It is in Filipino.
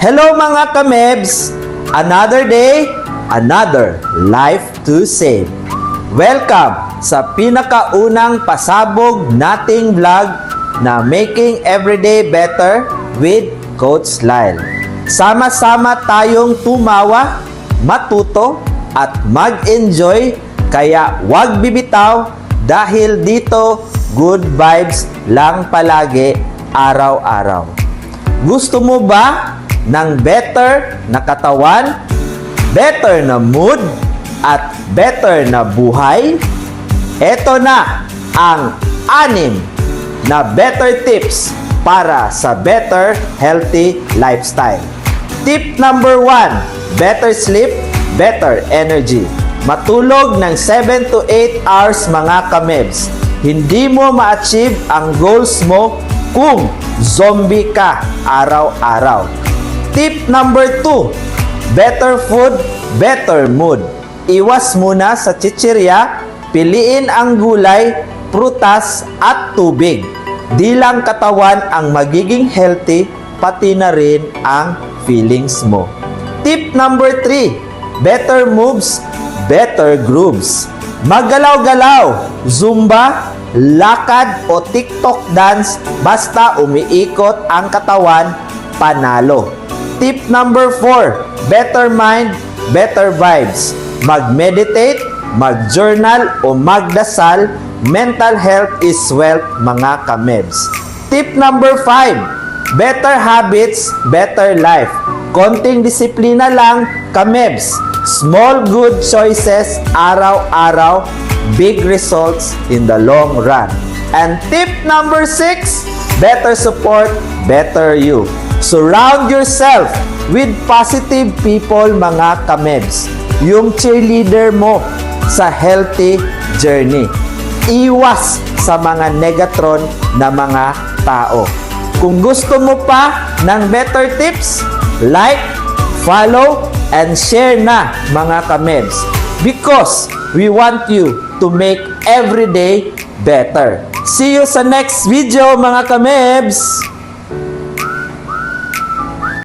Hello mga kamebs! Another day, another life to save. Welcome sa pinakaunang pasabog nating vlog na Making Everyday Better with Coach Lyle. Sama-sama tayong tumawa, matuto at mag-enjoy, kaya wag bibitaw dahil dito good vibes lang palagi araw-araw. Gusto mo ba ng better na katawan, better na mood, at better na buhay? Ito na ang 6 na better tips para sa better healthy lifestyle. Tip number 1, better sleep, better energy. Matulog ng 7 to 8 hours mga kamebs. Hindi mo ma-achieve ang goals mo kung zombie ka araw-araw. Tip number 2, better food, better mood. Iwas muna sa chichirya, piliin ang gulay, prutas at tubig. Di lang katawan ang magiging healthy, pati na rin ang feelings mo. Tip number 3, better moves, better grooves. Maggalaw-galaw, zumba, lakad o TikTok dance, basta umiikot ang katawan, panalo. Tip number 4, better mind, better vibes. Mag-meditate, mag-journal o magdasal, mental health is wealth mga kamebs. Tip number 5, better habits, better life. Konting disiplina lang kamebs. Small good choices araw-araw, big results in the long run. And tip number 6, better support, better you. Surround yourself with positive people mga kamebs. Yung cheerleader mo sa healthy journey. Iwas sa mga negatron na mga tao. Kung gusto mo pa ng better tips, like, follow, and share na mga kamebs. Because we want you to make every day better. See you sa next video mga kamebs!